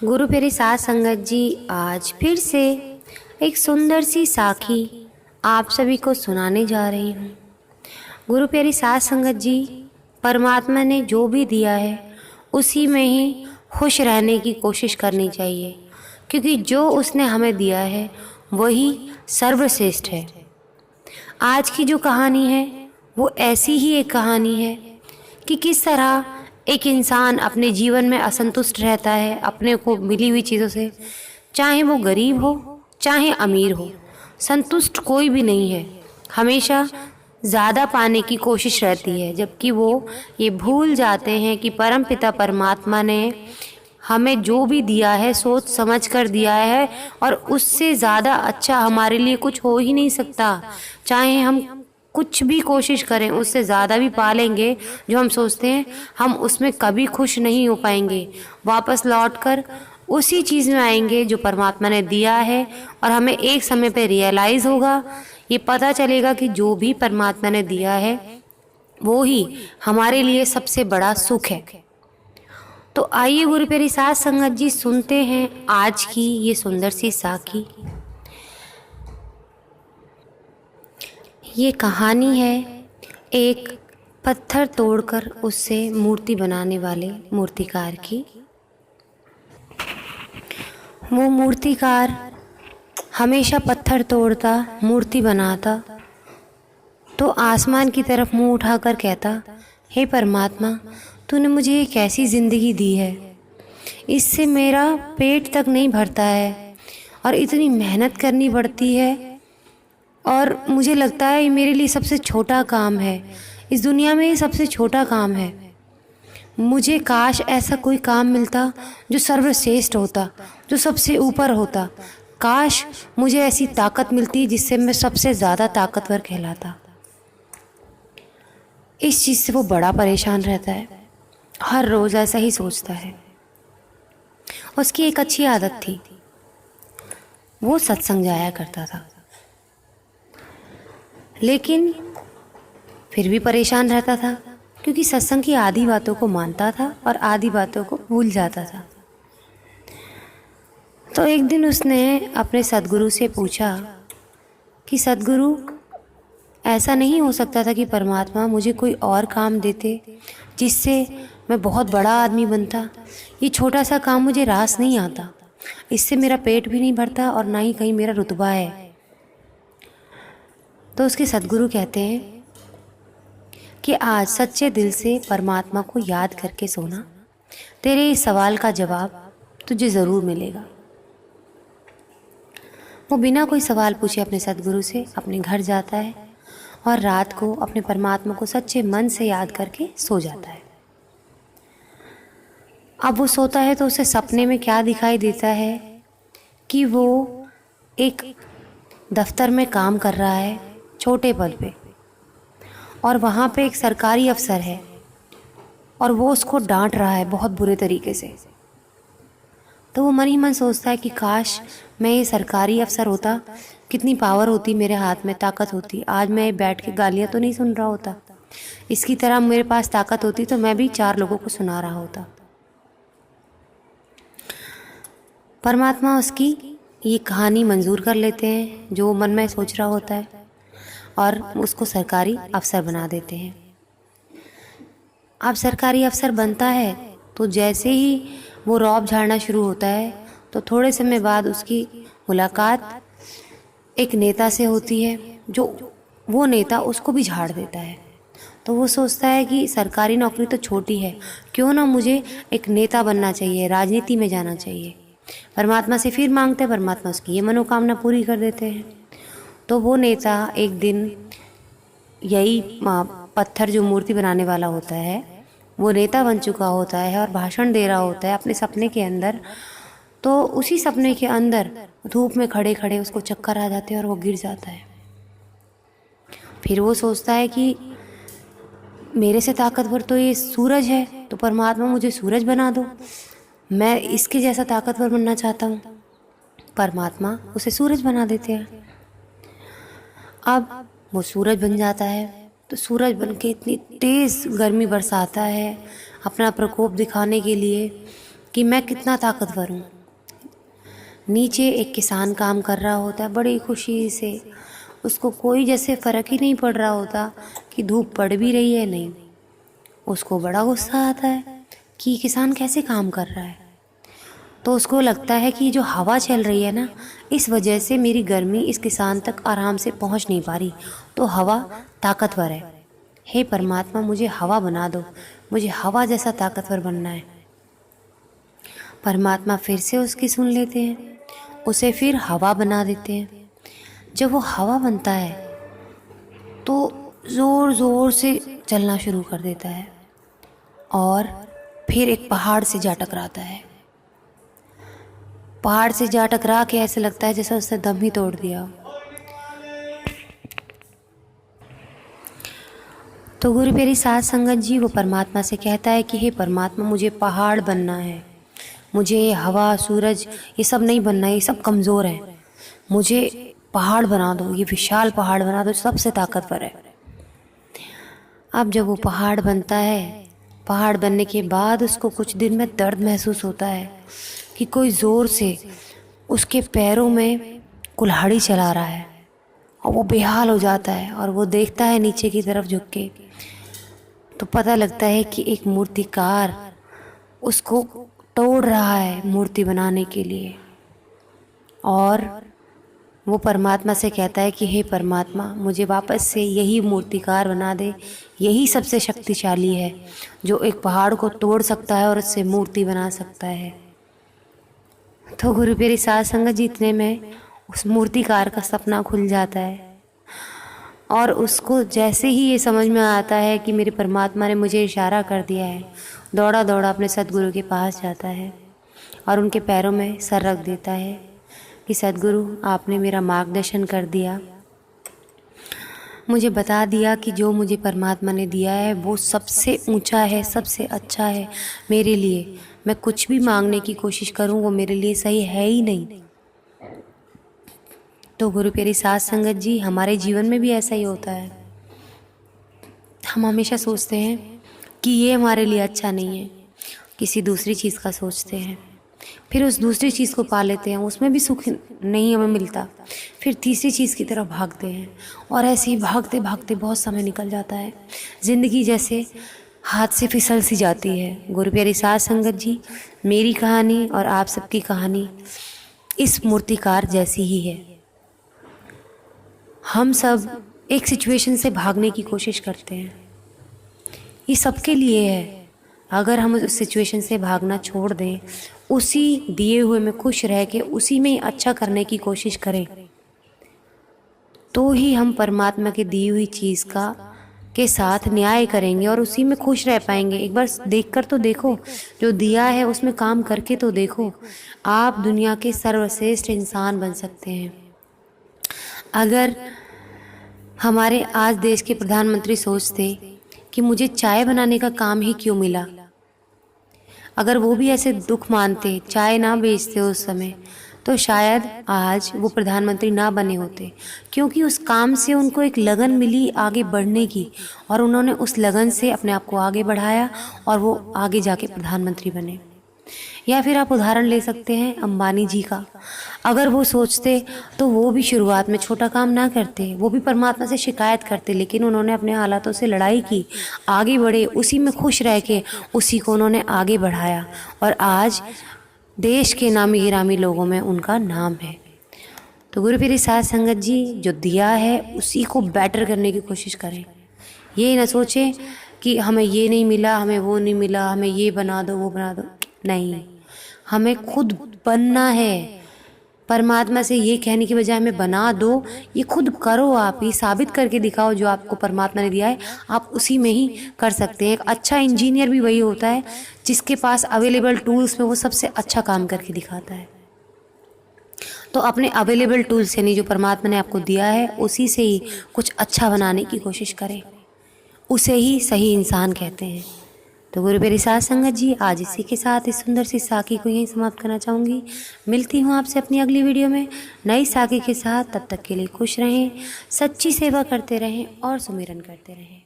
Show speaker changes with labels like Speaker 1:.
Speaker 1: गुरु प्यारी साध संगत जी, आज फिर से एक सुंदर सी साखी आप सभी को सुनाने जा रही हूँ। गुरु प्यारी साध संगत जी, परमात्मा ने जो भी दिया है उसी में ही खुश रहने की कोशिश करनी चाहिए, क्योंकि जो उसने हमें दिया है वही सर्वश्रेष्ठ है। आज की जो कहानी है वो ऐसी ही एक कहानी है कि किस तरह एक इंसान अपने जीवन में असंतुष्ट रहता है अपने को मिली हुई चीज़ों से, चाहे वो गरीब हो चाहे अमीर हो, संतुष्ट कोई भी नहीं है। हमेशा ज़्यादा पाने की कोशिश रहती है, जबकि वो ये भूल जाते हैं कि परमपिता परमात्मा ने हमें जो भी दिया है सोच समझ कर दिया है, और उससे ज़्यादा अच्छा हमारे लिए कुछ हो ही नहीं सकता। चाहे हम कुछ भी कोशिश करें, उससे ज़्यादा भी पा लेंगे जो हम सोचते हैं, हम उसमें कभी खुश नहीं हो पाएंगे। वापस लौटकर उसी चीज़ में आएंगे जो परमात्मा ने दिया है, और हमें एक समय पे रियलाइज़ होगा, ये पता चलेगा कि जो भी परमात्मा ने दिया है वो ही हमारे लिए सबसे बड़ा सुख है। तो आइए गुरु प्यारी साध संगत जी, सुनते हैं आज की ये सुंदर सी साखी। ये कहानी है एक पत्थर तोड़कर उससे मूर्ति बनाने वाले मूर्तिकार की। वो मूर्तिकार हमेशा पत्थर तोड़ता, मूर्ति बनाता, तो आसमान की तरफ मुंह उठाकर कहता, हे परमात्मा, तूने मुझे एक ऐसी ज़िंदगी दी है, इससे मेरा पेट तक नहीं भरता है और इतनी मेहनत करनी पड़ती है, और मुझे लगता है ये मेरे लिए सबसे छोटा काम है, इस दुनिया में ये सबसे छोटा काम है। मुझे काश ऐसा कोई काम मिलता जो सर्वश्रेष्ठ होता, जो सबसे ऊपर होता। काश मुझे ऐसी ताकत मिलती जिससे मैं सबसे ज़्यादा ताकतवर कहलाता। इस चीज़ से वो बड़ा परेशान रहता है, हर रोज़ ऐसा ही सोचता है। उसकी एक अच्छी आदत थी, वो सत्संग जाया करता था, लेकिन फिर भी परेशान रहता था, क्योंकि सत्संग की आधी बातों को मानता था और आधी बातों को भूल जाता था। तो एक दिन उसने अपने सद्गुरु से पूछा कि सद्गुरु, ऐसा नहीं हो सकता था कि परमात्मा मुझे कोई और काम देते जिससे मैं बहुत बड़ा आदमी बनता? ये छोटा सा काम मुझे रास नहीं आता, इससे मेरा पेट भी नहीं भरता और ना ही कहीं मेरा रुतबा है। तो उसके सद्गुरु कहते हैं कि आज सच्चे दिल से परमात्मा को याद करके सोना, तेरे इस सवाल का जवाब तुझे ज़रूर मिलेगा। वो बिना कोई सवाल पूछे अपने सद्गुरु से अपने घर जाता है और रात को अपने परमात्मा को सच्चे मन से याद करके सो जाता है। अब वो सोता है तो उसे सपने में क्या दिखाई देता है कि वो एक दफ्तर में काम कर रहा है, छोटे पद पे, और वहाँ पे एक सरकारी अफसर है और वो उसको डांट रहा है बहुत बुरे तरीके से। तो वो मन ही मन सोचता है कि काश मैं ये सरकारी अफसर होता, कितनी पावर होती मेरे हाथ में, ताकत होती, आज मैं बैठ के गालियाँ तो नहीं सुन रहा होता, इसकी तरह मेरे पास ताकत होती तो मैं भी 4 लोगों को सुना रहा होता। परमात्मा उसकी ये कहानी मंजूर कर लेते हैं जो मन में सोच रहा होता है, और उसको सरकारी अफसर बना देते हैं। अब सरकारी अफसर बनता है तो जैसे ही वो रौब झाड़ना शुरू होता है तो थोड़े समय बाद उसकी मुलाकात एक नेता से होती है, जो वो नेता उसको भी झाड़ देता है। तो वो सोचता है कि सरकारी नौकरी तो छोटी है, क्यों ना मुझे एक नेता बनना चाहिए, राजनीति में जाना चाहिए। परमात्मा से फिर मांगते हैं, परमात्मा उसकी ये मनोकामना पूरी कर देते हैं। तो वो नेता एक दिन यही पत्थर जो मूर्ति बनाने वाला होता है, वो नेता बन चुका होता है और भाषण दे रहा होता है अपने सपने के अंदर। तो उसी सपने के अंदर धूप में खड़े खड़े उसको चक्कर आ जाते हैं और वो गिर जाता है। फिर वो सोचता है कि मेरे से ताकतवर तो ये सूरज है, तो परमात्मा मुझे सूरज बना दो, मैं इसके जैसा ताकतवर बनना चाहता हूँ। परमात्मा उसे सूरज बना देते हैं। अब वो सूरज बन जाता है, तो सूरज बनके इतनी तेज़ गर्मी बरसाता है अपना प्रकोप दिखाने के लिए, कि मैं कितना ताकतवर हूँ। नीचे एक किसान काम कर रहा होता है बड़ी खुशी से, उसको कोई जैसे फ़र्क ही नहीं पड़ रहा होता कि धूप पड़ भी रही है नहीं। उसको बड़ा गुस्सा आता है कि किसान कैसे काम कर रहा है। तो उसको लगता है कि जो हवा चल रही है ना, इस वजह से मेरी गर्मी इस किसान तक आराम से पहुंच नहीं पा रही, तो हवा ताकतवर है। हे परमात्मा, मुझे हवा बना दो, मुझे हवा जैसा ताकतवर बनना है। परमात्मा फिर से उसकी सुन लेते हैं, उसे फिर हवा बना देते हैं। जब वो हवा बनता है तो ज़ोर ज़ोर से चलना शुरू कर देता है और फिर एक पहाड़ से जा टकराता है। पहाड़ से जा टकरा के ऐसे लगता है जैसे उसने दम ही तोड़ दिया। तो गुरु प्यारी साध संगत जी वो परमात्मा से कहता है कि हे परमात्मा, मुझे पहाड़ बनना है, मुझे हवा सूरज ये सब नहीं बनना है, ये सब कमज़ोर है। मुझे पहाड़ बना दो, ये विशाल पहाड़ बना दो, सबसे ताकतवर है। अब जब वो पहाड़ बनता है, पहाड़ बनने के बाद उसको कुछ दिन में दर्द महसूस होता है कि कोई ज़ोर से उसके पैरों में कुल्हाड़ी चला रहा है और वो बेहाल हो जाता है और वो देखता है नीचे की तरफ झुक के, तो पता लगता है कि एक मूर्तिकार उसको तोड़ रहा है मूर्ति बनाने के लिए। और वो परमात्मा से कहता है कि हे परमात्मा, मुझे वापस से यही मूर्तिकार बना दे, यही सबसे शक्तिशाली है जो एक पहाड़ को तोड़ सकता है और उससे मूर्ति बना सकता है। तो गुरु प्यारी साध संगत जी इतने में उस मूर्तिकार का सपना खुल जाता है और उसको जैसे ही ये समझ में आता है कि मेरे परमात्मा ने मुझे इशारा कर दिया है, दौड़ा दौड़ा अपने सदगुरु के पास जाता है और उनके पैरों में सर रख देता है कि सदगुरु, आपने मेरा मार्गदर्शन कर दिया, मुझे बता दिया कि जो मुझे परमात्मा ने दिया है वो सबसे ऊंचा है, सबसे अच्छा है मेरे लिए। मैं कुछ भी मांगने की कोशिश करूं वो मेरे लिए सही है ही नहीं। तो गुरु प्यारी साध संगत जी, हमारे जीवन में भी ऐसा ही होता है। हम हमेशा सोचते हैं कि ये हमारे लिए अच्छा नहीं है, किसी दूसरी चीज़ का सोचते हैं, फिर उस दूसरी चीज़ को पा लेते हैं, उसमें भी सुख नहीं हमें मिलता, फिर तीसरी चीज़ की तरफ भागते हैं और ऐसे ही भागते भागते बहुत समय निकल जाता है। ज़िंदगी जैसे हाथ से फिसल सी जाती है। गुरु प्यारी साध संगत जी, मेरी कहानी और आप सबकी कहानी इस मूर्तिकार जैसी ही है। हम सब एक सिचुएशन से भागने की कोशिश करते हैं, ये सबके लिए है। अगर हम उस सिचुएशन से भागना छोड़ दें, उसी दिए हुए में खुश रह के उसी में ही अच्छा करने की कोशिश करें, तो ही हम परमात्मा की दी हुई चीज़ का के साथ न्याय करेंगे और उसी में खुश रह पाएंगे। एक बार देखकर तो देखो, जो दिया है उसमें काम करके तो देखो, आप दुनिया के सर्वश्रेष्ठ इंसान बन सकते हैं। अगर हमारे आज देश के प्रधानमंत्री सोचते कि मुझे चाय बनाने का काम ही क्यों मिला, अगर वो भी ऐसे दुख मानते, चाय ना बेचते उस समय, तो शायद आज वो प्रधानमंत्री ना बने होते, क्योंकि उस काम से उनको एक लगन मिली आगे बढ़ने की और उन्होंने उस लगन से अपने आप को आगे बढ़ाया और वो आगे जाके प्रधानमंत्री बने। या फिर आप उदाहरण ले सकते हैं अंबानी जी का। अगर वो सोचते तो वो भी शुरुआत में छोटा काम ना करते, वो भी परमात्मा से शिकायत करते, लेकिन उन्होंने अपने हालातों से लड़ाई की, आगे बढ़े, उसी में खुश रह के उसी को उन्होंने आगे बढ़ाया और आज देश के नामी गिरामी लोगों में उनका नाम है। तो गुरु प्यारी साध संगत जी, जो दिया है उसी को बेटर करने की कोशिश करें। ये ना सोचें कि हमें ये नहीं मिला, हमें वो नहीं मिला, हमें ये बना दो वो बना दो, नहीं, हमें खुद बनना है। परमात्मा से ये कहने की बजाय हमें बना दो, ये खुद करो, आप ये साबित करके दिखाओ जो आपको परमात्मा ने दिया है आप उसी में ही कर सकते हैं। एक अच्छा इंजीनियर भी वही होता है जिसके पास अवेलेबल टूल्स में वो सबसे अच्छा काम करके दिखाता है। तो अपने अवेलेबल टूल से नहीं, जो परमात्मा ने आपको दिया है उसी से ही कुछ अच्छा बनाने की कोशिश करें, उसे ही सही इंसान कहते हैं। तो गुरु प्यारी साध संगत जी, आज इसी के साथ इस सुंदर सी साखी को यहीं समाप्त करना चाहूँगी। मिलती हूँ आपसे अपनी अगली वीडियो में नई साखी के साथ। तब तक के लिए खुश रहें, सच्ची सेवा करते रहें और सुमिरन करते रहें।